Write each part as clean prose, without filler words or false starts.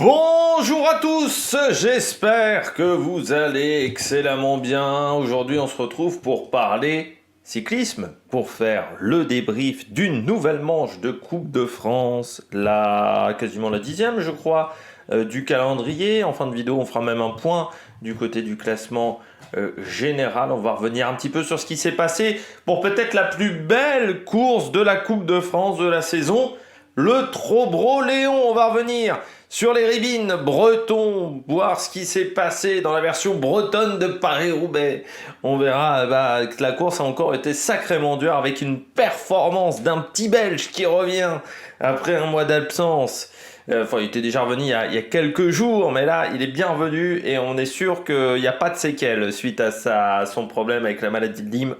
Bonjour à tous, j'espère que vous allez excellemment bien. Aujourd'hui on se retrouve pour parler cyclisme, pour faire le débrief d'une nouvelle manche de Coupe de France, quasiment la 10e je crois, du calendrier. En fin de vidéo on fera même un point du côté du classement général. On va revenir un petit peu sur ce qui s'est passé pour peut-être la plus belle course de la Coupe de France de la saison, le Trobro-Léon. On va revenir sur les ribines bretons, voir ce qui s'est passé dans la version bretonne de Paris-Roubaix. On verra que la course a encore été sacrément dure, avec une performance d'un petit Belge qui revient après un mois d'absence. Il était déjà revenu il y a quelques jours, mais là, il est bien revenu et on est sûr qu'il n'y a pas de séquelles suite à son problème avec la maladie de Lyme.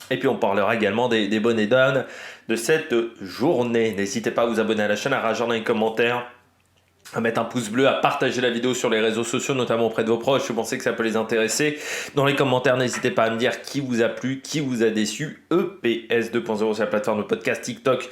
Et puis on parlera également des bonnes et donnes de cette journée. N'hésitez pas à vous abonner à la chaîne, à réagir dans les commentaires, à mettre un pouce bleu, à partager la vidéo sur les réseaux sociaux, notamment auprès de vos proches, si vous pensez que ça peut les intéresser. Dans les commentaires, n'hésitez pas à me dire qui vous a plu, qui vous a déçu. EPS 2.0, c'est la plateforme de podcast TikTok.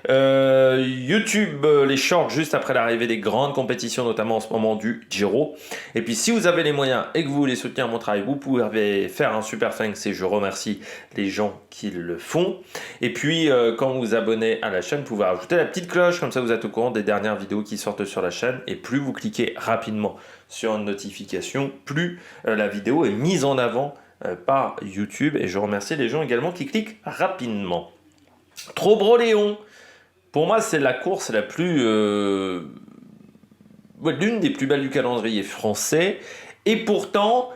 YouTube, les shorts juste après l'arrivée des grandes compétitions, notamment en ce moment du Giro. Et puis si vous avez les moyens et que vous voulez soutenir mon travail, vous pouvez faire un super thanks et je remercie les gens qui le font. Et puis quand vous vous abonnez à la chaîne, vous pouvez rajouter la petite cloche, comme ça vous êtes au courant des dernières vidéos qui sortent sur la chaîne. Et plus vous cliquez rapidement sur une notification, plus la vidéo est mise en avant par YouTube. Et je remercie les gens également qui cliquent rapidement. Trobro-Léon, pour moi, c'est la course la plus, l'une des plus belles du calendrier français. Et pourtant,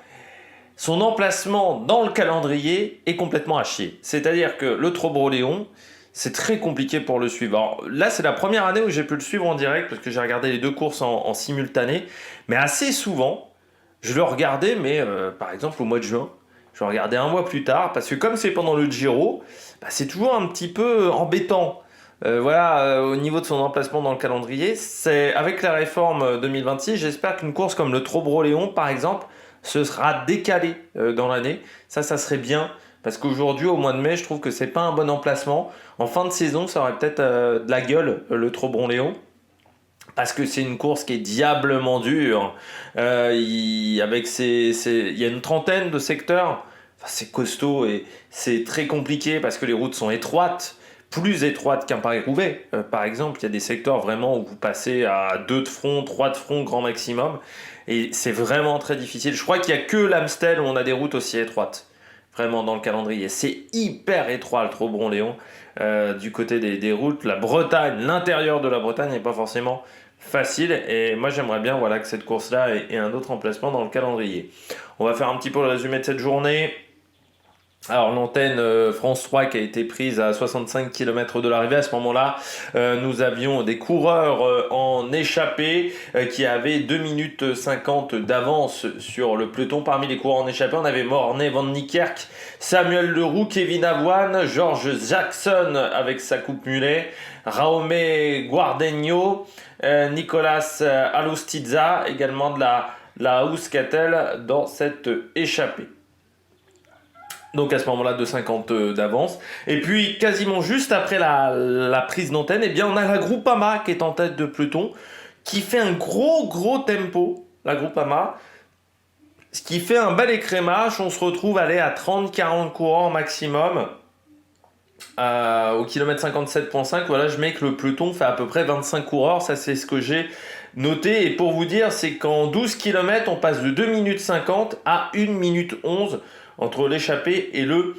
son emplacement dans le calendrier est complètement à chier. C'est-à-dire que le Trobro-Léon, c'est très compliqué pour le suivre. Alors, là, c'est la première année où j'ai pu le suivre en direct parce que j'ai regardé les deux courses en simultané. Mais assez souvent, je le regardais, mais par exemple au mois de juin. Je le regardais un mois plus tard parce que comme c'est pendant le Giro, c'est toujours un petit peu embêtant. Au niveau de son emplacement dans le calendrier, c'est avec la réforme 2026, j'espère qu'une course comme le Trobro-Léon, par exemple, se sera décalée dans l'année. Ça serait bien, parce qu'aujourd'hui, au mois de mai, je trouve que c'est pas un bon emplacement. En fin de saison, ça aurait peut-être de la gueule, le Trobro-Léon, parce que c'est une course qui est diablement dure. Il y a une trentaine de secteurs. Enfin, c'est costaud et c'est très compliqué parce que les routes sont étroites, plus étroites qu'un Paris-Roubaix. Par exemple, il y a des secteurs vraiment où vous passez à 2 de front, 3 de front grand maximum. Et c'est vraiment très difficile. Je crois qu'il n'y a que l'Amstel où on a des routes aussi étroites. Vraiment dans le calendrier. C'est hyper étroit le Trobron-Léon. Du côté des routes, la Bretagne, l'intérieur de la Bretagne n'est pas forcément facile. Et moi j'aimerais bien que cette course-là ait un autre emplacement dans le calendrier. On va faire un petit peu le résumé de cette journée. Alors l'antenne France 3 qui a été prise à 65 km de l'arrivée, à ce moment-là, nous avions des coureurs en échappée qui avaient 2 minutes 50 d'avance sur le peloton. Parmi les coureurs en échappée, on avait Mornay Van Niekerk, Samuel Leroux, Kevin Avoine, George Jackson avec sa coupe mulet, Raume Guardegno, Nicolas Alustizza, également de la Euskaltel dans cette échappée. Donc à ce moment-là, 2,50 d'avance. Et puis quasiment juste après la prise d'antenne, on a la Groupama qui est en tête de peloton, qui fait un gros tempo, la Groupama, ce qui fait un bel écrémage. On se retrouve à 30-40 coureurs maximum. Au kilomètre 57.5, voilà, je mets que le peloton fait à peu près 25 coureurs, ça c'est ce que j'ai noté. Et pour vous dire, c'est qu'en 12 km, on passe de 2 minutes 50 à 1 minute 11 entre l'échappée et le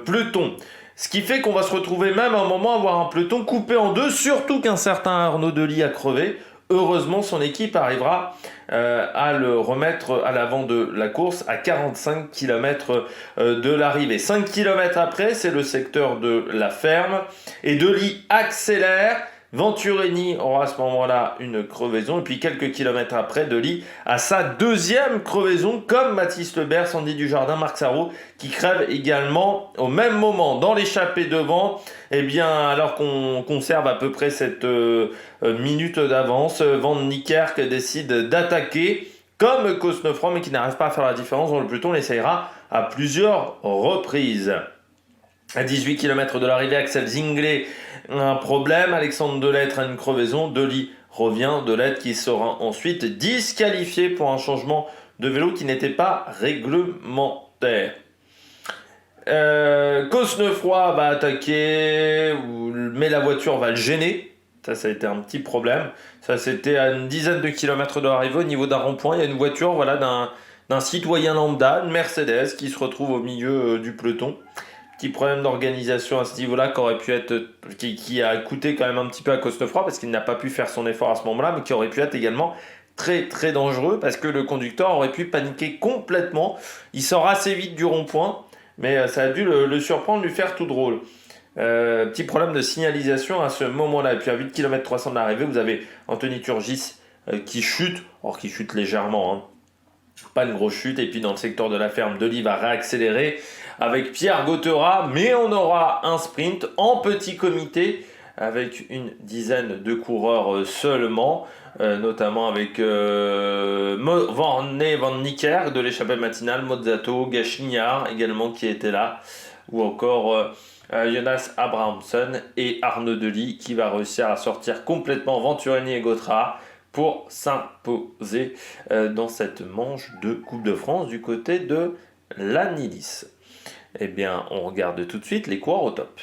peloton. Ce qui fait qu'on va se retrouver même à un moment à avoir un peloton coupé en deux, surtout qu'un certain Arnaud Delis a crevé. Heureusement, son équipe arrivera à le remettre à l'avant de la course à 45 km de l'arrivée. 5 km après, c'est le secteur de la ferme. Et Delis accélère. Venturini aura à ce moment-là une crevaison. Et puis quelques kilomètres après, Delis a sa deuxième crevaison, comme Mathis Lebert, Sandy Dujardin, Marc Sarrault, qui crèvent également au même moment. Dans l'échappée devant, alors qu'on conserve à peu près cette minute d'avance, Van Niekerk décide d'attaquer comme Cosnefroid, mais qui n'arrive pas à faire la différence. Dans le peloton, on essayera à plusieurs reprises. À 18 km de l'arrivée, Axel Zinglet a un problème. Alexandre Delettre a une crevaison. Delis revient de l'aide qui sera ensuite disqualifié pour un changement de vélo qui n'était pas réglementaire. Cosnefroy va attaquer, mais la voiture va le gêner. Ça a été un petit problème. Ça, c'était à une dizaine de kilomètres de l'arrivée, au niveau d'un rond-point. Il y a une voiture d'un citoyen lambda, une Mercedes, qui se retrouve au milieu du peloton. Petit problème d'organisation à ce niveau-là qui a coûté quand même un petit peu à Cosnefroy parce qu'il n'a pas pu faire son effort à ce moment-là, mais qui aurait pu être également très très dangereux parce que le conducteur aurait pu paniquer complètement. Il sort assez vite du rond-point, mais ça a dû le surprendre, lui faire tout drôle. Petit problème de signalisation à ce moment-là. Et puis à 8 km 300 de l'arrivée, vous avez Anthony Turgis qui chute, or qui chute légèrement, hein. Pas une grosse chute. Et puis dans le secteur de la ferme, Delis va réaccélérer avec Pierre Gauthera, mais on aura un sprint en petit comité avec une dizaine de coureurs seulement, notamment avec Van Niekerk de l'échappée matinale, Mozzato, Gachignard également qui était là, ou encore Jonas Abrahamsson et Arnaud Delis qui va réussir à sortir complètement Venturini et Gauthera pour s'imposer dans cette manche de Coupe de France du côté de l'Anilis. Eh bien, on regarde tout de suite les coureurs au top.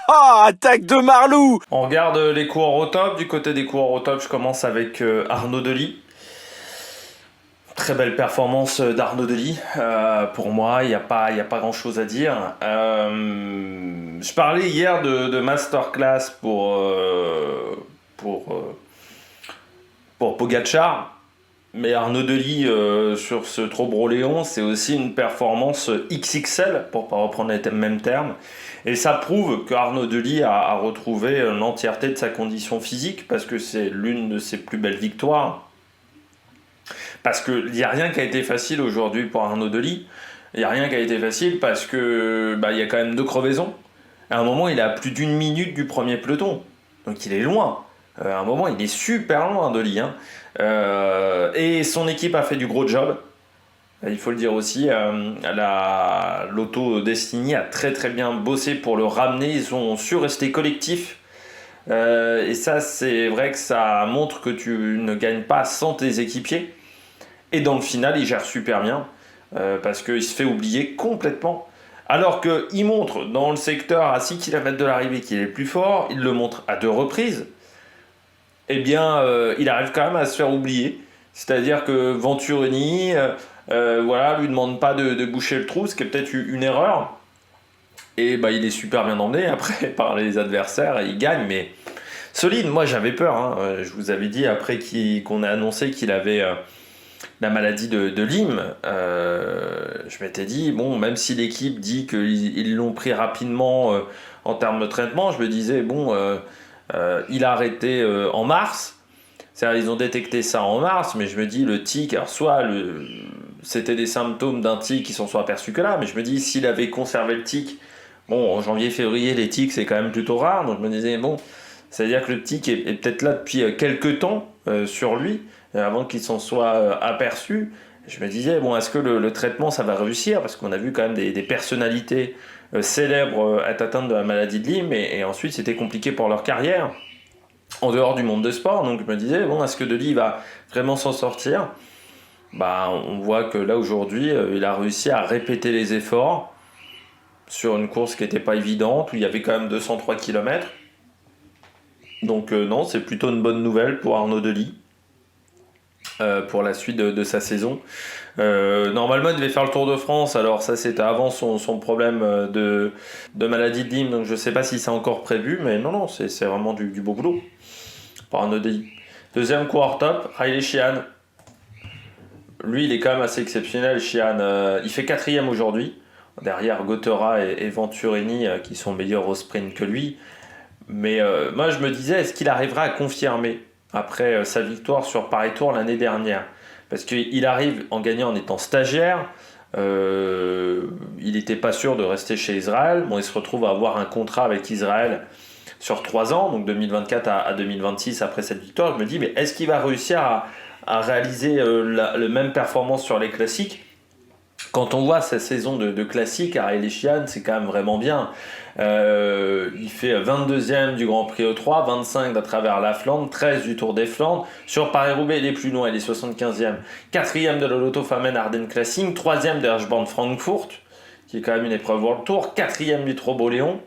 Attaque de Marlou! On regarde les coureurs au top. Du côté des coureurs au top, je commence avec Arnaud Delis. Très belle performance d'Arnaud Delis. Pour moi, il n'y a pas grand-chose à dire. Je parlais hier de masterclass pour Pogačar. Mais Arnaud Delis sur ce Trobreau-Léon, c'est aussi une performance XXL, pour ne pas reprendre les mêmes termes. Et ça prouve qu'Arnaud Delis a retrouvé l'entièreté de sa condition physique, parce que c'est l'une de ses plus belles victoires. Parce qu'il n'y a rien qui a été facile aujourd'hui pour Arnaud Delis. Il n'y a rien qui a été facile parce que il y a quand même 2 crevaisons. À un moment, il est à plus d'1 minute du premier peloton. Donc il est loin. À un moment, il est super loin, Delis, hein. Et son équipe a fait du gros job. Il faut le dire aussi. L'Auto Destiny a très très bien bossé pour le ramener. Ils ont su rester collectifs. Et ça, c'est vrai que ça montre que tu ne gagnes pas sans tes équipiers. Et dans le final, il gère super bien. Parce qu'il se fait oublier complètement. Alors qu'il montre dans le secteur à 6 km de l'arrivée qu'il est le plus fort. Il le montre à 2 reprises. Eh bien, il arrive quand même à se faire oublier. C'est-à-dire que Venturini, lui demande pas de boucher le trou, ce qui est peut-être une erreur. Et il est super bien emmené après par les adversaires et il gagne, mais solide. Moi, j'avais peur, hein. Je vous avais dit après qu'on a annoncé qu'il avait la maladie de Lyme. Je m'étais dit, bon, même si l'équipe dit qu'ils l'ont pris rapidement en termes de traitement, je me disais, bon... il a arrêté en mars. C'est-à-dire, ils ont détecté ça en mars, mais je me dis, le tic, alors c'était des symptômes d'un tic qui s'en sont aperçus que là, mais je me dis, s'il avait conservé le tic, bon, en janvier, février, les tics, c'est quand même plutôt rare, donc je me disais, bon, c'est-à-dire que le tic est peut-être là depuis quelques temps sur lui, avant qu'il s'en soit aperçu. Je me disais, bon, est-ce que le traitement, ça va réussir? Parce qu'on a vu quand même des personnalités célèbres être atteintes de la maladie de Lyme, et ensuite c'était compliqué pour leur carrière en dehors du monde de sport. Donc je me disais, bon, est-ce que Delis va vraiment s'en sortir? On voit que là aujourd'hui il a réussi à répéter les efforts sur une course qui n'était pas évidente, où il y avait quand même 203 km. Donc non, c'est plutôt une bonne nouvelle pour Arnaud Delis pour la suite de sa saison. Normalement, il devait faire le Tour de France. Alors ça, c'était avant son problème de maladie de Lyme. Donc je ne sais pas si c'est encore prévu. Mais non, c'est vraiment du beau boulot par Arnaud Delis. Deuxième coureur top, Riley Sheehan. Lui, il est quand même assez exceptionnel, Sheehan. Il fait 4e aujourd'hui. Derrière Gauthera et Venturini qui sont meilleurs au sprint que lui. Mais moi, je me disais, est-ce qu'il arrivera à confirmer après sa victoire sur Paris Tour l'année dernière? Parce qu'il arrive en gagnant en étant stagiaire. Il n'était pas sûr de rester chez Israël. Bon, il se retrouve à avoir un contrat avec Israël sur 3 ans, donc 2024 à 2026 après cette victoire. Je me dis, mais est-ce qu'il va réussir à réaliser la même performance sur les classiques? Quand on voit sa saison de classique, Ariel Chihan, c'est quand même vraiment bien. Il fait 22e du Grand Prix E3, 25 d'à travers la Flandre, 13 du Tour des Flandres. Sur Paris-Roubaix, il est plus loin, il est 75e. 4e de la Lotto Phamen Ardennes Classic, 3e de Hirschborn Frankfurt, qui est quand même une épreuve World Tour, 4e du Trobo-Léon.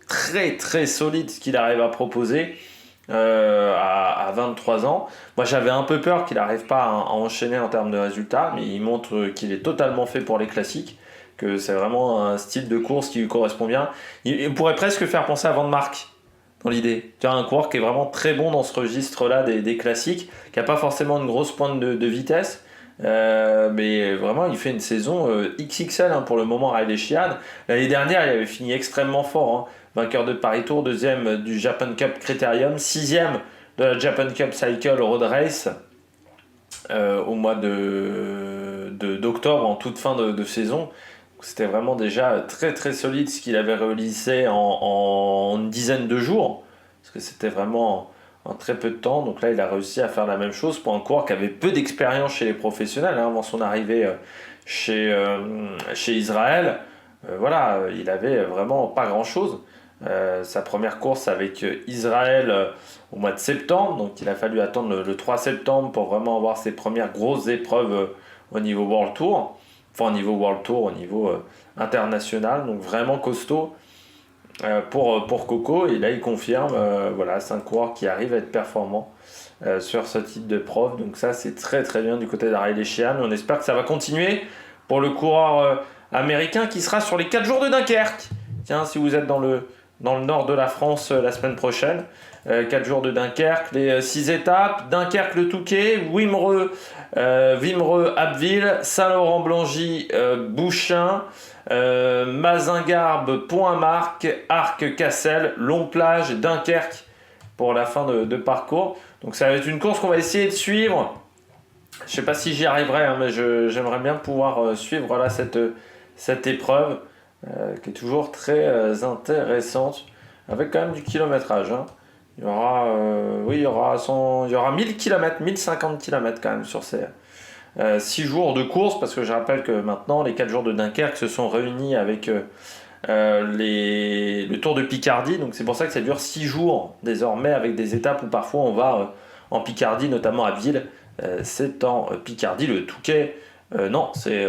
Très très solide ce qu'il arrive à proposer à 23 ans. Moi j'avais un peu peur qu'il n'arrive pas à enchaîner en termes de résultats, mais il montre qu'il est totalement fait pour les classiques, que c'est vraiment un style de course qui lui correspond bien. Il pourrait presque faire penser à Van Mark dans l'idée. Tu as un coureur qui est vraiment très bon dans ce registre-là des classiques, qui n'a pas forcément une grosse pointe de vitesse, mais vraiment il fait une saison XXL pour le moment. Riley Sheehan, l'année dernière il avait fini extrêmement fort, vainqueur de Paris Tour, 2e du Japan Cup Critérium, 6e de la Japan Cup Cycle Road Race au mois d'octobre, en toute fin de saison. C'était vraiment déjà très très solide ce qu'il avait réalisé en une dizaine de jours, parce que c'était vraiment en très peu de temps. Donc là il a réussi à faire la même chose pour un coureur qui avait peu d'expérience chez les professionnels avant son arrivée chez Israël. Voilà, il avait vraiment pas grand chose. Sa première course avec Israël au mois de septembre, donc il a fallu attendre le 3 septembre pour vraiment avoir ses premières grosses épreuves au niveau World Tour, enfin au niveau World Tour, au niveau international, donc vraiment costaud pour Coco. Et là il confirme, voilà, c'est un coureur qui arrive à être performant sur ce type de preuve, donc ça c'est très très bien du côté d'Ariel Sheehan. On espère que ça va continuer pour le coureur américain qui sera sur les 4 jours de Dunkerque. Tiens, si vous êtes dans le nord de la France la semaine prochaine, 4 jours de Dunkerque, les 6 étapes: Dunkerque le Touquet, Wimereux, Abbeville, Saint-Laurent-Blangy, Bouchain, Mazingarbe, Pont-à-Marc, Arc-Cassel, Long-Plage, Dunkerque pour la fin de parcours. Donc ça va être une course qu'on va essayer de suivre. Je ne sais pas si j'y arriverai, mais j'aimerais bien pouvoir suivre là, cette épreuve qui est toujours très intéressante, avec quand même du kilométrage. Il y aura, il y aura 1000 km, 1050 km quand même sur ces 6 jours de course, parce que je rappelle que maintenant les 4 jours de Dunkerque se sont réunis avec le Tour de Picardie, donc c'est pour ça que ça dure 6 jours désormais, avec des étapes où parfois on va en Picardie, notamment à Ville. C'est en Picardie, le Touquet. Non, c'est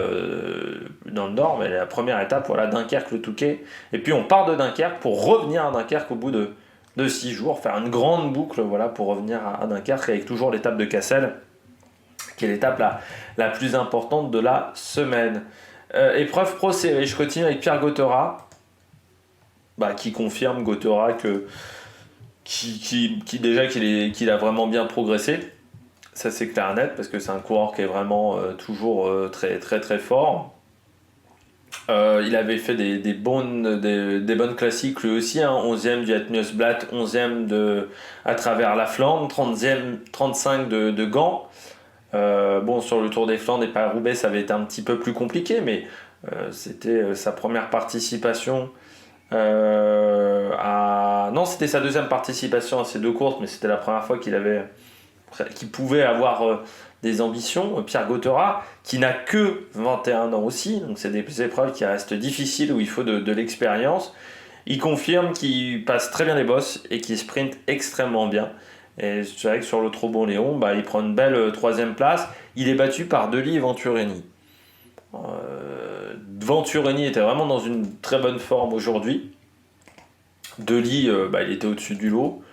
dans le nord, mais la première étape, voilà, Dunkerque, le Touquet. Et puis on part de Dunkerque pour revenir à Dunkerque au bout de 6 jours, faire une grande boucle, voilà, pour revenir à Dunkerque, avec toujours l'étape de Cassel, qui est l'étape la plus importante de la semaine. Épreuve Pro Series, je continue avec Pierre Gauthera, qui confirme Gauthera qu'il a vraiment bien progressé. Ça c'est clair et net, parce que c'est un coureur qui est vraiment toujours très très très fort. Il avait fait des bonnes classiques lui aussi, 11e du Etniusblatt, 11e à travers la Flandre, 35 de Gand. Sur le Tour des Flandres et Paris-Roubaix ça avait été un petit peu plus compliqué, mais c'était sa première participation non, c'était sa deuxième participation à ces deux courses, mais c'était la première fois qu'il pouvait avoir des ambitions. Pierre Gauthera, qui n'a que 21 ans aussi, donc c'est des épreuves qui restent difficiles, où il faut de l'expérience. Il confirme qu'il passe très bien les bosses et qu'il sprint extrêmement bien. Et c'est vrai que sur le Trobo-Léon, il prend une belle 3e place. Il est battu par Dely et Venturini. Venturini était vraiment dans une très bonne forme aujourd'hui. Dely, il était au-dessus du lot.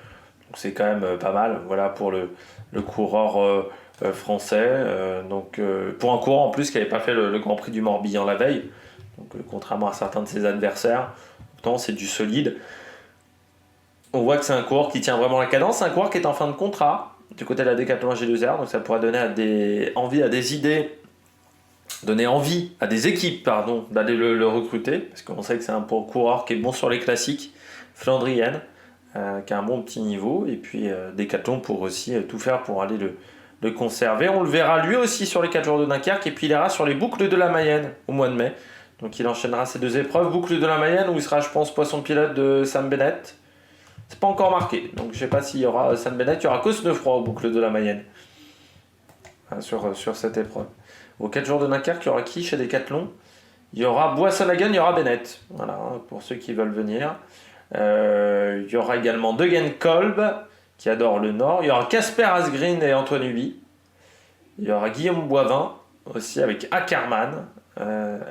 Donc c'est quand même pas mal, voilà, pour le coureur français. Pour un coureur en plus qui n'avait pas fait le Grand Prix du Morbihan la veille. Donc contrairement à certains de ses adversaires, pourtant c'est du solide. On voit que c'est un coureur qui tient vraiment la cadence, c'est un coureur qui est en fin de contrat du côté de la Decathlon G2R, donc ça pourrait donner envie à des équipes d'aller le recruter, parce qu'on sait que c'est un coureur qui est bon sur les classiques flandriennes, qui a un bon petit niveau, et puis Decathlon pour aussi tout faire pour aller le conserver. On le verra lui aussi sur les 4 jours de Dunkerque, et puis il ira sur les boucles de la Mayenne au mois de mai. Donc il enchaînera ces 2 épreuves, boucle de la Mayenne où il sera, je pense, poisson pilote de Sam Bennett. C'est pas encore marqué, donc je sais pas s'il y aura Sam Bennett. Il y aura Cosnefroy aux boucles de la Mayenne. sur cette épreuve. Aux 4 jours de Dunkerque, il y aura qui chez Decathlon? Il y aura Boissonnagan, il y aura Bennett. Voilà, pour ceux qui veulent venir. Il y aura également Degenkolb, qui adore le Nord. Il y aura Casper Asgreen et Antoine Huby. Il y aura Guillaume Boivin, aussi avec Ackermann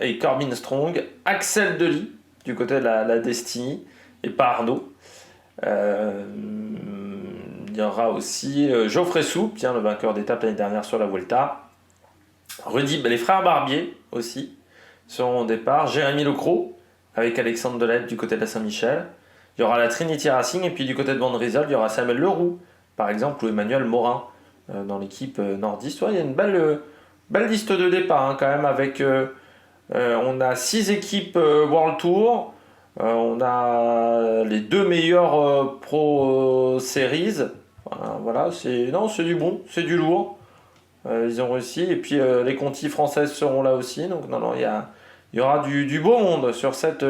et Corbin Strong. Axel Delis, du côté de la Destiny, et pas Arnaud. Il y aura aussi Geoffrey Soupe, le vainqueur d'étape l'année dernière sur la Vuelta. Les frères Barbier aussi seront au départ. Jérémy Lecros avec Alexandre Delette du côté de la Saint-Michel. Il y aura la Trinity Racing et puis du côté de Van Rieselt, il y aura Samuel Leroux par exemple ou Emmanuel Morin dans l'équipe nordiste. Ouais, il y a une belle liste de départ quand même avec on a 6 équipes World Tour. On a les 2 meilleurs Pro Series. Voilà, c'est du bon, c'est du lourd. Ils ont réussi. Et puis les contis françaises seront là aussi. Donc il y aura du beau monde sur cette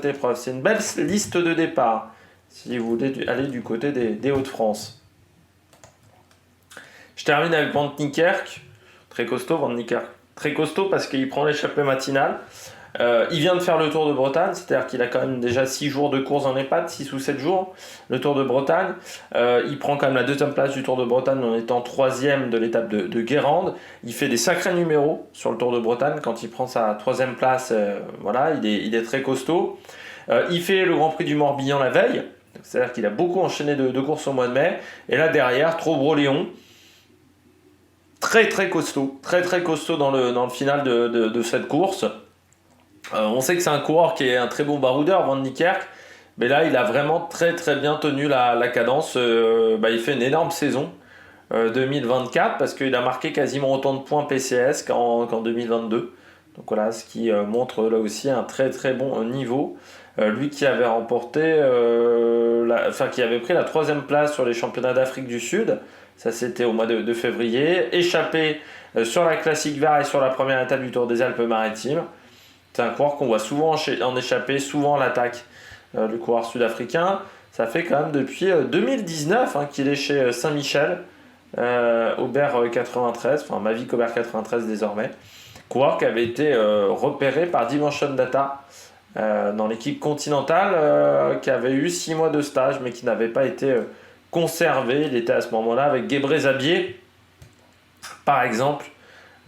épreuve. C'est une belle liste de départ si vous voulez aller du côté des Hauts-de-France. Je termine avec Van Niekerk. Très costaud, Van Niekerk. Très costaud parce qu'il prend l'échappée matinale. Il vient de faire le Tour de Bretagne, c'est-à-dire qu'il a quand même déjà 6 jours de course en EHPAD, 6 ou 7 jours, le Tour de Bretagne. Il prend quand même la 2e place du Tour de Bretagne en étant 3e de l'étape de Guérande. Il fait des sacrés numéros sur le Tour de Bretagne quand il prend sa 3e place. Il est très costaud. Il fait le Grand Prix du Morbihan la veille, c'est-à-dire qu'il a beaucoup enchaîné de courses au mois de mai. Et là derrière, Trobreau-Léon. Très très costaud, très costaud dans le final de cette course. On sait que c'est un coureur qui est un très bon baroudeur, Van Niekerk, mais là il a vraiment très bien tenu la cadence. Il fait une énorme saison 2024 parce qu'il a marqué quasiment autant de points PCS qu'en 2022. Donc voilà, ce qui montre là aussi un très bon niveau. Lui qui avait remporté, qui avait pris la 3e place sur les championnats d'Afrique du Sud, ça c'était au mois de février, échappé sur la Classique Vert et sur la première étape du Tour des Alpes-Maritimes. C'est un coureur qu'on voit souvent en échappée, souvent en attaque, le coureur sud-africain. Ça fait quand même depuis 2019 qu'il est chez Saint-Michel, Aubert 93, enfin Mavic Aubert 93 désormais. Coureur qui avait été repéré par Dimension Data dans l'équipe continentale, qui avait eu 6 mois de stage mais qui n'avait pas été conservé. Il était à ce moment-là avec Gebre Zabier, par exemple,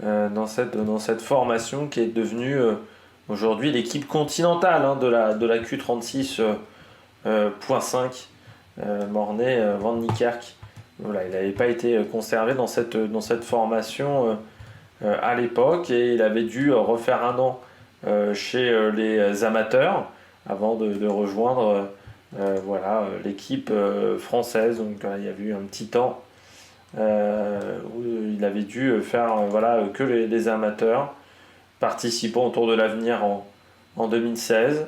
dans cette formation qui est devenue aujourd'hui l'équipe continentale de la Q36.5 Mornay Van Niekerk. Voilà, il n'avait pas été conservé dans cette formation à l'époque et il avait dû refaire un an chez les amateurs avant de rejoindre l'équipe française. Donc il y a eu un petit temps où il avait dû faire que les amateurs, participant au Tour de l'Avenir en 2016.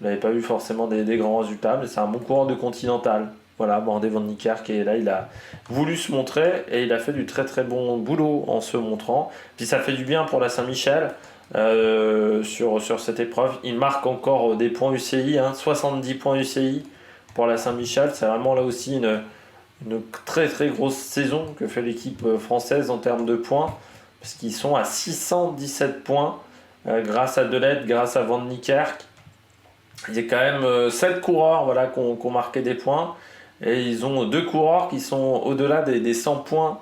Il n'avait pas eu forcément des grands résultats, mais c'est un bon coureur de Continental. Voilà, Mornay Van Niekerk, et là il a voulu se montrer et il a fait du très bon boulot en se montrant. Puis ça fait du bien pour la Saint-Michel sur cette épreuve. Il marque encore des points UCI, 70 points UCI pour la Saint-Michel. C'est vraiment là aussi une très grosse saison que fait l'équipe française en termes de points, parce qu'ils sont à 617 points grâce à Delette, grâce à Van Niekerk. Il y a quand même 7 coureurs qui ont marqué des points, et ils ont 2 coureurs qui sont au-delà des 100 points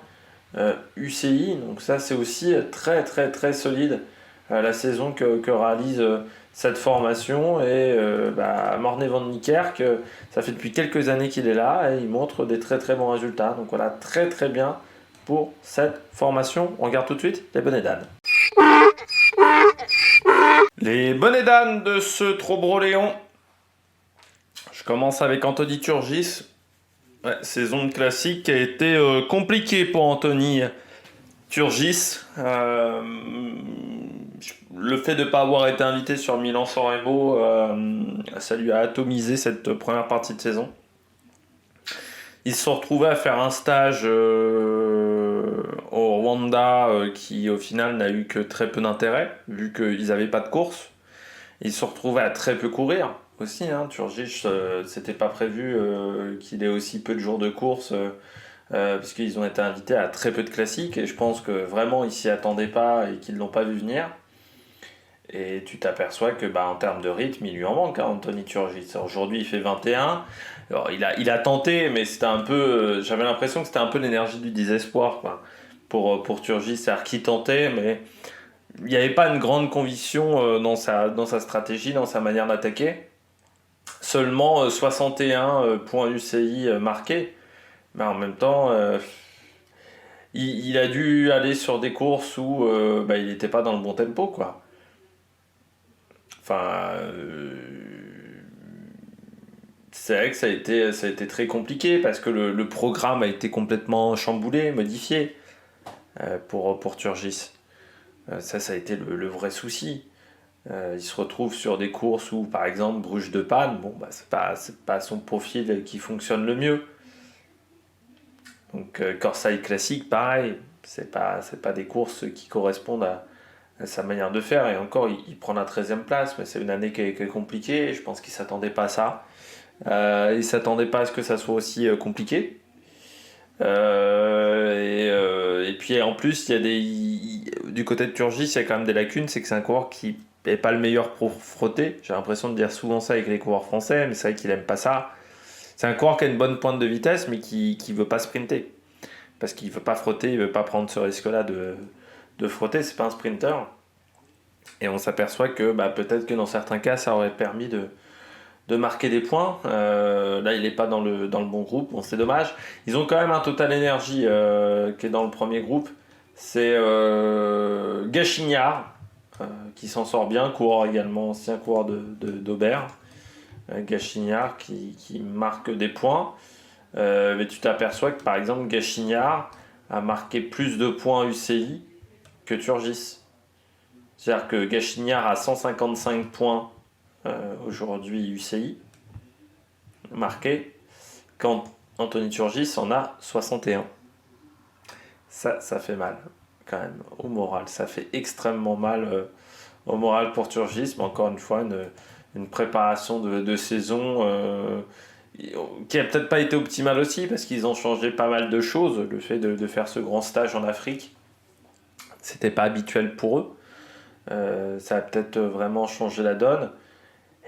UCI. Donc ça c'est aussi très solide la saison que réalise cette formation. Et Mornay Van Niekerk, ça fait depuis quelques années qu'il est là et il montre des très bons résultats. Donc voilà, très bien pour cette formation. On regarde tout de suite les bonnets d'âne. Les bonnets d'âne de ce Trobreau-Léon. Je commence avec Anthony Turgis. Ouais, saison de classique qui a été compliquée pour Anthony Turgis. Le fait de ne pas avoir été invité sur Milan-San Remo, ça lui a atomisé cette première partie de saison. Ils se sont retrouvés à faire un stage au Rwanda qui au final n'a eu que très peu d'intérêt vu qu'ils n'avaient pas de course. Ils se sont retrouvés à très peu courir aussi. Turgis, c'était pas prévu qu'il ait aussi peu de jours de course parce qu'ils ont été invités à très peu de classiques, et je pense que vraiment ils s'y attendaient pas et qu'ils l'ont pas vu venir. Et tu t'aperçois que en termes de rythme, il lui en manque, hein, Anthony Turgis. Aujourd'hui, il fait 21. Alors, il a tenté, mais c'était un peu. J'avais l'impression que c'était un peu l'énergie du désespoir, quoi, pour Turgis. C'est-à-dire qu'il tentait, mais il n'y avait pas une grande conviction dans sa stratégie, dans sa manière d'attaquer. Seulement 61 points UCI marqués. Mais en même temps, il a dû aller sur des courses où il n'était pas dans le bon tempo, quoi. Enfin, c'est vrai que ça a été très compliqué parce que le programme a été complètement chamboulé, modifié pour Turgis. Ça a été le vrai souci. Il se retrouve sur des courses où, par exemple, Bruges de Panne, bon, c'est pas son profil qui fonctionne le mieux. Donc, Corsaille classique, pareil, c'est pas des courses qui correspondent à sa manière de faire. Et encore, il prend la 13e place, mais c'est une année qui est compliquée. Et je pense qu'il ne s'attendait pas à ça. Il ne s'attendait pas à ce que ça soit aussi compliqué. Et puis en plus, du côté de Turgis, il y a quand même des lacunes. C'est que c'est un coureur qui n'est pas le meilleur pour frotter. J'ai l'impression de dire souvent ça avec les coureurs français, mais c'est vrai qu'il n'aime pas ça. C'est un coureur qui a une bonne pointe de vitesse, mais qui ne veut pas sprinter. Parce qu'il ne veut pas frotter, il ne veut pas prendre ce risque-là de frotter. C'est pas un sprinter. Et on s'aperçoit que peut-être que dans certains cas, ça aurait permis de marquer des points. Là, il n'est pas dans le bon groupe. Bon, c'est dommage. Ils ont quand même un Total Energy qui est dans le premier groupe. C'est Gachignard qui s'en sort bien, coureur également, ancien coureur d'Aubert. Gachignard qui marque des points. Mais tu t'aperçois que par exemple, Gachignard a marqué plus de points UCI que Turgis. C'est-à-dire que Gachignard a 155 points aujourd'hui UCI marqué, quand Anthony Turgis en a 61. Ça fait mal quand même au moral. Ça fait extrêmement mal au moral pour Turgis, mais encore une fois, une préparation de saison qui a peut-être pas été optimale aussi, parce qu'ils ont changé pas mal de choses. Le fait de faire ce grand stage en Afrique, c'était pas habituel pour eux. Ça a peut-être vraiment changé la donne.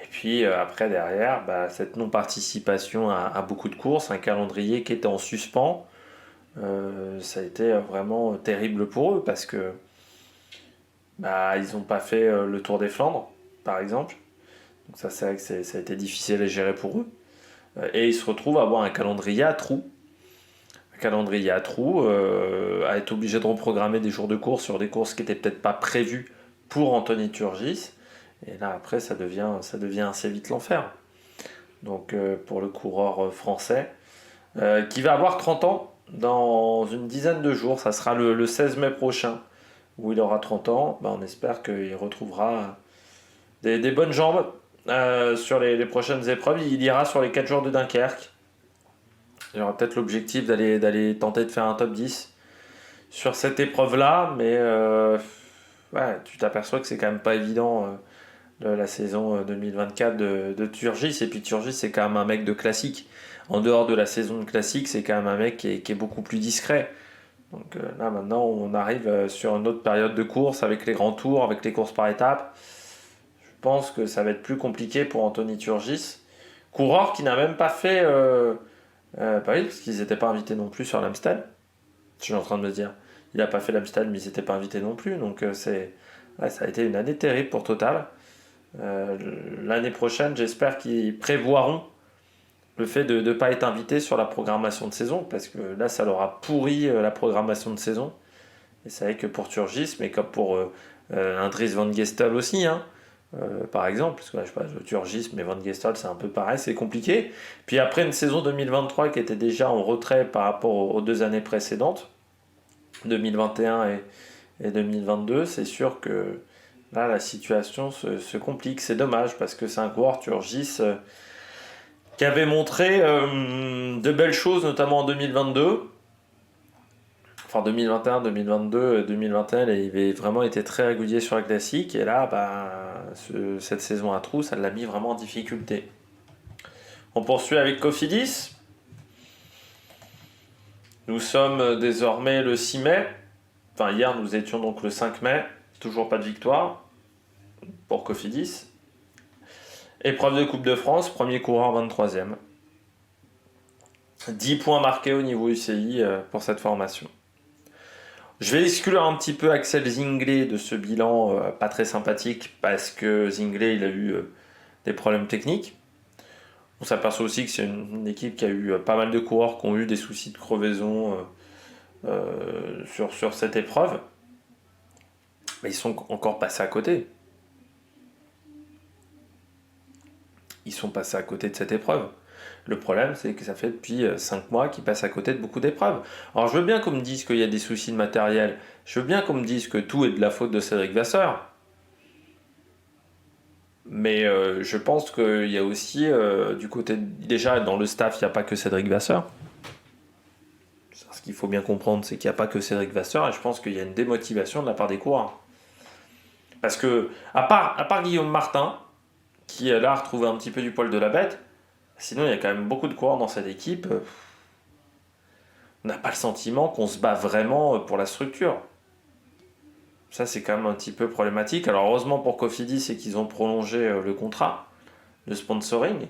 Et puis après, derrière, cette non-participation à beaucoup de courses, un calendrier qui était en suspens, ça a été vraiment terrible pour eux, parce que ils n'ont pas fait le Tour des Flandres, par exemple. Donc ça, c'est vrai que ça a été difficile à gérer pour eux. Et ils se retrouvent à avoir un calendrier à trous. À être obligé de reprogrammer des jours de course sur des courses qui n'étaient peut-être pas prévues pour Anthony Turgis. Et là, après, ça devient assez vite l'enfer. Donc, pour le coureur français, qui va avoir 30 ans dans une dizaine de jours, ça sera le 16 mai prochain, où il aura 30 ans. On espère qu'il retrouvera des bonnes jambes sur les prochaines épreuves. Il ira sur les 4 jours de Dunkerque. Il y aura peut-être l'objectif d'aller tenter de faire un top 10 sur cette épreuve-là, mais tu t'aperçois que c'est quand même pas évident la saison 2024 de Turgis. Et puis Turgis, c'est quand même un mec de classique. En dehors de la saison de classique, c'est quand même un mec qui est beaucoup plus discret. Donc là, maintenant, on arrive sur une autre période de course avec les grands tours, avec les courses par étapes. Je pense que ça va être plus compliqué pour Anthony Turgis. Coureur qui n'a même pas fait... oui, parce qu'ils n'étaient pas invités non plus sur l'Amstel. Je suis en train de me dire. Il n'a pas fait l'Amstel, mais ils n'étaient pas invités non plus. Donc ça a été une année terrible pour Total. L'année prochaine, j'espère qu'ils prévoiront le fait de ne pas être invité sur la programmation de saison, parce que là, ça leur a pourri la programmation de saison. Et c'est vrai que pour Turgis, mais comme pour un Dries Van Gestel aussi, hein, par exemple, parce que là, je sais pas, Turgis, mais Van Gestel, c'est un peu pareil, c'est compliqué. Puis après une saison 2023 qui était déjà en retrait par rapport aux 2 années précédentes, 2021 et 2022, c'est sûr que là, la situation se complique. C'est dommage, parce que c'est un coureur Turgis qui avait montré de belles choses, notamment en 2022. Enfin, 2021, 2022, 2021, il avait vraiment été très régulier sur la classique. Et là, cette saison à trous, ça l'a mis vraiment en difficulté. On poursuit avec Cofidis. Nous sommes désormais le 6 mai. Enfin, hier, nous étions donc le 5 mai. Toujours pas de victoire pour Cofidis. Épreuve de Coupe de France, premier coureur 23e. 10 points marqués au niveau UCI pour cette formation. Je vais exclure un petit peu Axel Zinglet de ce bilan pas très sympathique parce que Zinglet il a eu des problèmes techniques. On s'aperçoit aussi que c'est une équipe qui a eu pas mal de coureurs qui ont eu des soucis de crevaison sur cette épreuve. Mais ils sont encore passés à côté. Ils sont passés à côté de cette épreuve. Le problème, c'est que ça fait depuis 5 mois qu'ils passent à côté de beaucoup d'épreuves. Alors je veux bien qu'on me dise qu'il y a des soucis de matériel. Je veux bien qu'on me dise que tout est de la faute de Cédric Vasseur. Mais je pense qu'il y a aussi du côté... Déjà, dans le staff, il n'y a pas que Cédric Vasseur. Ce qu'il faut bien comprendre, c'est qu'il n'y a pas que Cédric Vasseur. Et je pense qu'il y a une démotivation de la part des coureurs. Parce que, à part Guillaume Martin, qui là a retrouvé un petit peu du poil de la bête, sinon il y a quand même beaucoup de coureurs dans cette équipe. On n'a pas le sentiment qu'on se bat vraiment pour la structure. Ça, c'est quand même un petit peu problématique. Alors, heureusement pour Cofidis, c'est qu'ils ont prolongé le contrat, le sponsoring.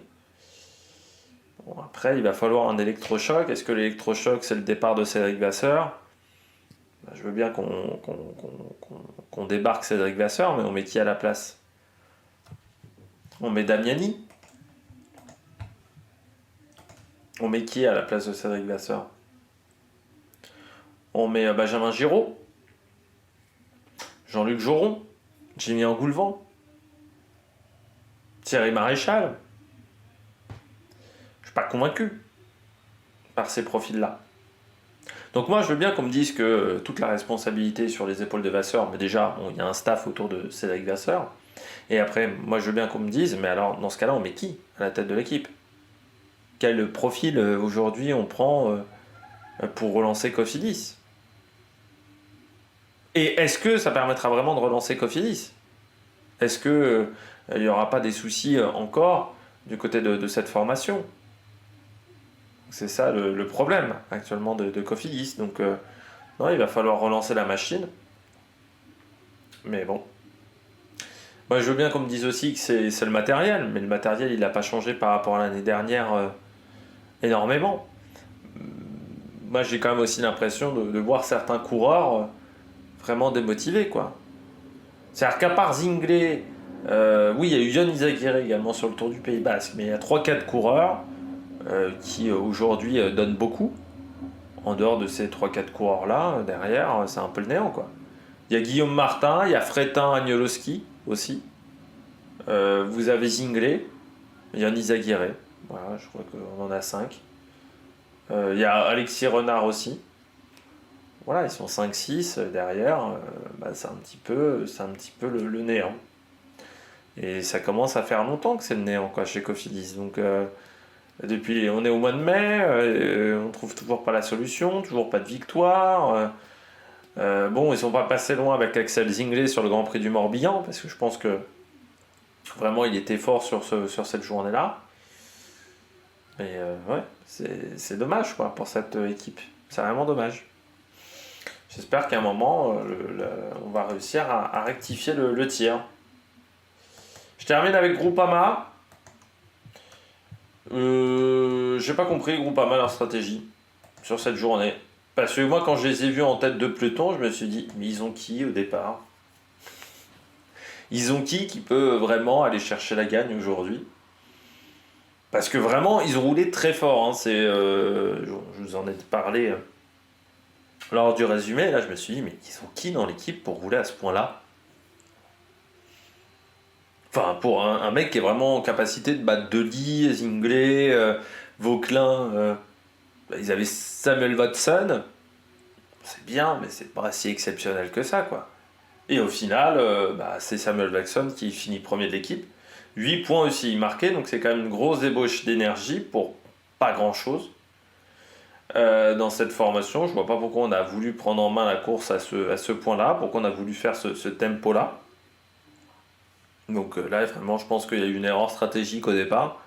Bon, après, il va falloir un électrochoc. Est-ce que l'électrochoc, c'est le départ de Cédric Vasseur ? Je veux bien qu'on débarque Cédric Vasseur, mais on met qui à la place ? On met Damiani ? On met qui à la place de Cédric Vasseur ? On met Benjamin Giraud ? Jean-Luc Joron, Jimmy Engoulevent, Thierry Maréchal. Je ne suis pas convaincu par ces profils-là. Donc moi, je veux bien qu'on me dise que toute la responsabilité est sur les épaules de Vasseur, mais déjà, il y a un staff autour de Cédric Vasseur. Et après, moi, je veux bien qu'on me dise, mais alors, dans ce cas-là, on met qui à la tête de l'équipe ? Quel profil, aujourd'hui, on prend pour relancer Cofidis ? Et est-ce que ça permettra vraiment de relancer Cofidis ? Est-ce qu'il n'y aura pas des soucis encore du côté de cette formation ? C'est ça le problème actuellement de Cofidis. Donc non, il va falloir relancer la machine. Mais bon. Moi je veux bien qu'on me dise aussi que c'est le matériel, mais le matériel il n'a pas changé par rapport à l'année dernière énormément. Moi j'ai quand même aussi l'impression de voir certains coureurs vraiment démotivés, quoi. C'est-à-dire qu'à part Zinglet, oui, il y a eu Yon Izagirre également sur le Tour du Pays Basque, mais il y a 3-4 coureurs qui aujourd'hui donnent beaucoup. En dehors de ces 3-4 coureurs-là, derrière, c'est un peu le néant, quoi. Il y a Guillaume Martin, il y a Fretin Agnoloski aussi. Vous avez Zinglet, Yon Izagirre. Voilà, je crois qu'on en a 5. Il y a Alexis Renard aussi. Voilà, ils sont 5-6 derrière, c'est un petit peu le néant. Et ça commence à faire longtemps que c'est le néant, quoi, chez Cofidis. Donc depuis, on est au mois de mai, on trouve toujours pas la solution, toujours pas de victoire. Bon, ils sont pas passés loin avec Axel Zinglet sur le Grand Prix du Morbihan, parce que je pense que vraiment il était fort sur cette journée-là. Et ouais, c'est dommage, quoi, pour cette équipe. C'est vraiment dommage. J'espère qu'à un moment, on va réussir à rectifier le tir. Je termine avec Groupama. J'ai pas compris Groupama leur stratégie sur cette journée. Parce que moi, quand je les ai vus en tête de peloton, je me suis dit, mais ils ont qui au départ ? Ils ont qui peut vraiment aller chercher la gagne aujourd'hui ? Parce que vraiment, ils ont roulé très fort. Hein. Je vous en ai parlé lors du résumé. Là, je me suis dit, mais ils ont qui dans l'équipe pour rouler à ce point-là ? Enfin, pour un mec qui est vraiment en capacité de battre Dely, Zinglet, Vauquelin, ils avaient Samuel Watson. C'est bien, mais c'est pas si exceptionnel que ça, quoi. Et au final, c'est Samuel Watson qui finit premier de l'équipe. 8 points aussi marqués, donc c'est quand même une grosse ébauche d'énergie pour pas grand-chose. Dans cette formation, je vois pas pourquoi on a voulu prendre en main la course à ce point-là, pourquoi on a voulu faire ce tempo-là. Donc là, vraiment, je pense qu'il y a eu une erreur stratégique au départ,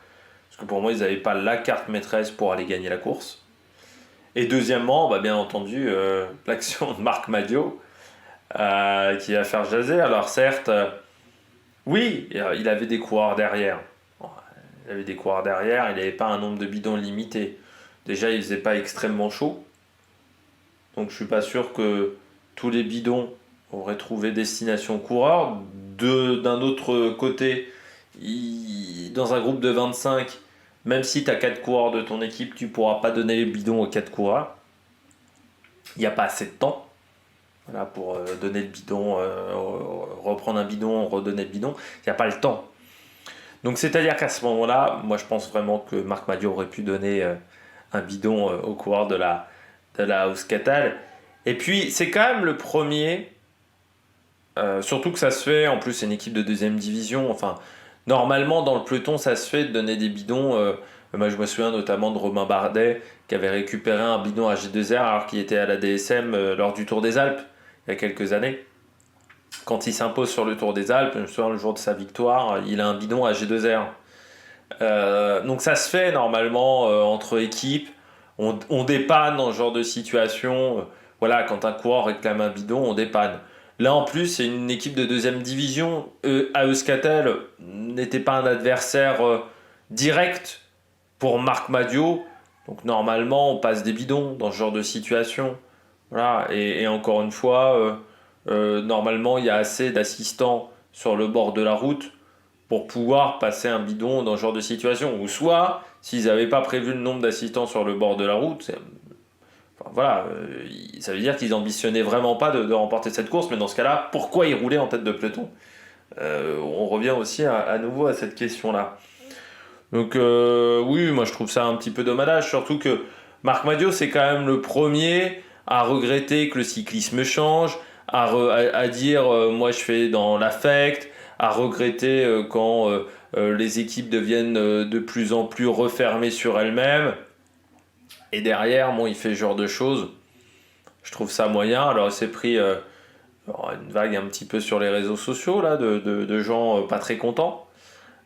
parce que pour moi, ils n'avaient pas la carte maîtresse pour aller gagner la course. Et deuxièmement, bah, bien entendu, l'action de Marc Madiot qui va faire jaser. Alors certes, oui, il avait des coureurs derrière. Il avait des coureurs derrière, il n'avait pas un nombre de bidons limité. Déjà, il faisait pas extrêmement chaud. Donc je suis pas sûr que tous les bidons auraient trouvé destination coureur. D'un autre côté, dans un groupe de 25, même si tu as 4 coureurs de ton équipe, tu ne pourras pas donner les bidons aux 4 coureurs. Il n'y a pas assez de temps, voilà, pour donner le bidon, reprendre un bidon, redonner le bidon. Il n'y a pas le temps. Donc c'est-à-dire qu'à ce moment-là, moi je pense vraiment que Marc Madiot aurait pu donner un bidon aux coureurs de la Euskaltel. Et puis c'est quand même le premier, surtout que ça se fait, en plus c'est une équipe de deuxième division, enfin normalement dans le peloton ça se fait de donner des bidons. Moi je me souviens notamment de Romain Bardet qui avait récupéré un bidon à G2R alors qu'il était à la DSM lors du Tour des Alpes il y a quelques années. Quand il s'impose sur le Tour des Alpes, je me souviens le jour de sa victoire, il a un bidon à G2R. Donc ça se fait normalement entre équipes, on dépanne dans ce genre de situation. Voilà, quand un coureur réclame un bidon, on dépanne. Là en plus, c'est une équipe de deuxième division. À Euskaltel n'était pas un adversaire direct pour Marc Madiot. Donc normalement, on passe des bidons dans ce genre de situation. Voilà, et encore une fois, normalement, il y a assez d'assistants sur le bord de la route pour pouvoir passer un bidon dans ce genre de situation. Ou soit, s'ils n'avaient pas prévu le nombre d'assistants sur le bord de la route, enfin, voilà, ça veut dire qu'ils ambitionnaient vraiment pas de remporter cette course, mais dans ce cas-là, pourquoi ils roulaient en tête de peloton? On revient aussi à nouveau à cette question-là. Donc oui, moi je trouve ça un petit peu dommage, surtout que Marc Madiot, c'est quand même le premier à regretter que le cyclisme change, à dire moi je fais dans l'affect, à regretter quand les équipes deviennent de plus en plus refermées sur elles-mêmes. Et derrière, bon, il fait ce genre de choses. Je trouve ça moyen. Alors, il s'est pris une vague un petit peu sur les réseaux sociaux là, de gens pas très contents.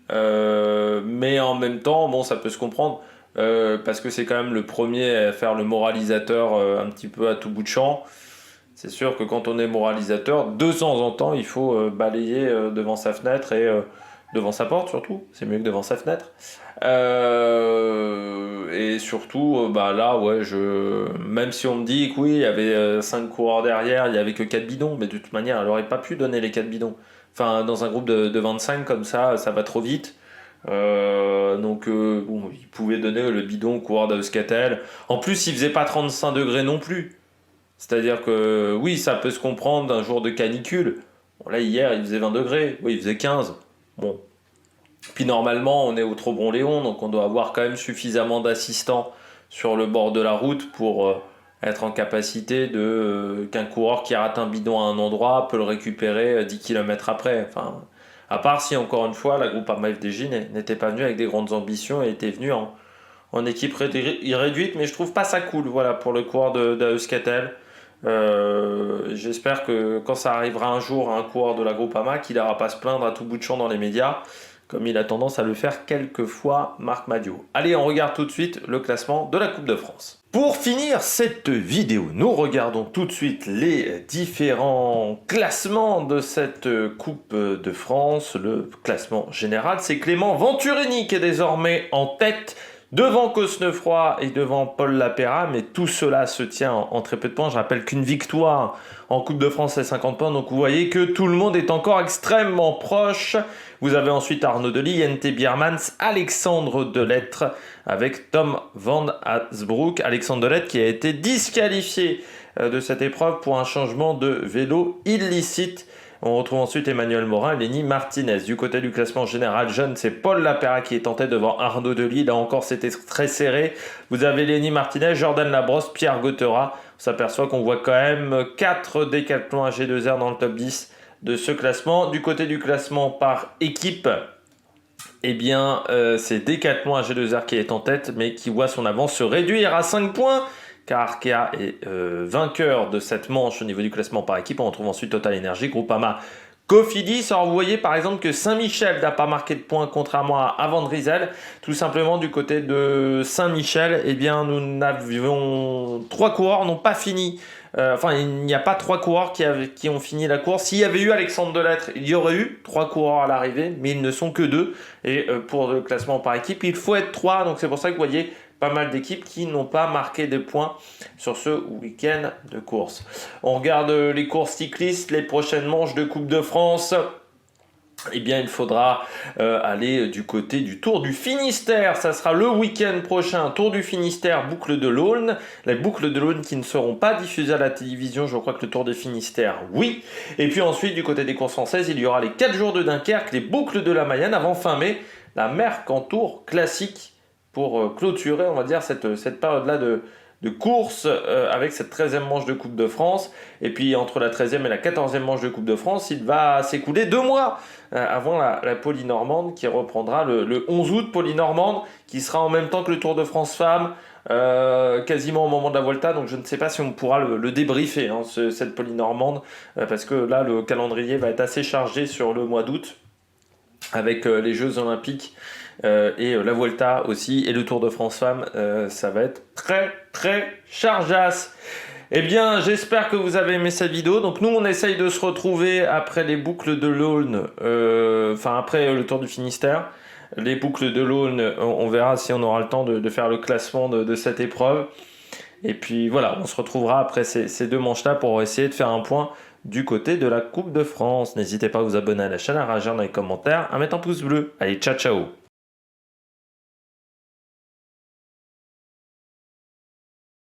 Mais en même temps, bon, ça peut se comprendre. Parce que c'est quand même le premier à faire le moralisateur un petit peu à tout bout de champ. C'est sûr que quand on est moralisateur, de temps en temps, il faut balayer devant sa fenêtre et devant sa porte surtout. C'est mieux que devant sa fenêtre. Et surtout, bah là, ouais, même si on me dit que oui, il y avait 5 coureurs derrière, il n'y avait que 4 bidons, mais de toute manière, elle n'aurait pas pu donner les 4 bidons. Enfin, dans un groupe de 25 comme ça va trop vite. Donc, bon, il pouvait donner le bidon au coureur d'Euskaltel. En plus, il faisait pas 35 degrés non plus. C'est-à-dire que oui, ça peut se comprendre d'un jour de canicule. Bon, là, hier, il faisait 20 degrés. Oui, il faisait 15. Bon. Puis normalement, on est au Trobron-Léon, donc on doit avoir quand même suffisamment d'assistants sur le bord de la route pour être en capacité qu'un coureur qui rate un bidon à un endroit peut le récupérer 10 km après. Enfin, à part si, encore une fois, la Groupama FDJ n'était pas venue avec des grandes ambitions et était venue en équipe réduite, mais je trouve pas ça cool, voilà, pour le coureur d'Euskaltel. J'espère que quand ça arrivera un jour à un coureur de la Groupama, qu'il n'aura pas à se plaindre à tout bout de champ dans les médias, comme il a tendance à le faire quelquefois Marc Madiot. Allez, on regarde tout de suite le classement de la Coupe de France. Pour finir cette vidéo, nous regardons tout de suite les différents classements de cette Coupe de France. Le classement général, c'est Clément Venturini qui est désormais en tête, devant Cosnefroy et devant Paul Lapéra, mais tout cela se tient en très peu de points. Je rappelle qu'une victoire en Coupe de France, c'est 50 points, donc vous voyez que tout le monde est encore extrêmement proche. Vous avez ensuite Arnaud Delis, Jente Biermans, Alexandre Delettre avec Tom Van Hasbroek. Alexandre Delettre qui a été disqualifié de cette épreuve pour un changement de vélo illicite. On retrouve ensuite Emmanuel Morin et Lenny Martinez. Du côté du classement général jeune, c'est Paul Lapéra qui est en tête devant Arnaud Delis. Là encore, c'était très serré. Vous avez Lenny Martinez, Jordan Labrosse, Pierre Gauthera. On s'aperçoit qu'on voit quand même 4 décathlons à G2R dans le top 10 de ce classement. Du côté du classement par équipe, eh bien, c'est Décathlon à G2R qui est en tête, mais qui voit son avance se réduire à 5 points. Car Arkea est vainqueur de cette manche au niveau du classement par équipe. On retrouve ensuite Total Energy, Groupama Cofidis, alors vous voyez par exemple que Saint-Michel n'a pas marqué de points contrairement à Van Driesel. Tout simplement du côté de Saint-Michel, eh bien nous avions 3 coureurs n'ont pas fini. Il n'y a pas 3 coureurs qui ont fini la course. S'il y avait eu Alexandre Delattre, il y aurait eu 3 coureurs à l'arrivée, mais ils ne sont que 2. Et pour le classement par équipe, il faut être 3. Donc c'est pour ça que vous voyez pas mal d'équipes qui n'ont pas marqué de points sur ce week-end de course. On regarde les courses cyclistes, les prochaines manches de Coupe de France. Eh bien, il faudra aller du côté du Tour du Finistère. Ça sera le week-end prochain. Tour du Finistère, boucle de l'Aulne. Les boucles de l'Aulne qui ne seront pas diffusées à la télévision. Je crois que le Tour du Finistère, oui. Et puis ensuite, du côté des courses françaises, il y aura les 4 jours de Dunkerque, les boucles de la Mayenne avant fin mai, la Mercantour classique pour clôturer, on va dire, cette période-là de course avec cette 13e manche de Coupe de France. Et puis entre la 13e et la 14e manche de Coupe de France, il va s'écouler 2 mois avant la Polynormande qui reprendra le 11 août. Polynormande qui sera en même temps que le Tour de France Femmes, quasiment au moment de la Volta. Donc je ne sais pas si on pourra le débriefer, cette Polynormande, parce que là le calendrier va être assez chargé sur le mois d'août avec les Jeux Olympiques. Et la Volta aussi, et le Tour de France Femmes, ça va être très très chargeasse. Eh bien, j'espère que vous avez aimé cette vidéo. Donc nous, on essaye de se retrouver après les boucles de l'Aulne, après le Tour du Finistère. Les boucles de l'Aulne, on verra si on aura le temps de faire le classement de cette épreuve. Et puis voilà, on se retrouvera après ces 2 manches-là pour essayer de faire un point du côté de la Coupe de France. N'hésitez pas à vous abonner à la chaîne, à réagir dans les commentaires, à mettre un pouce bleu. Allez, ciao ciao!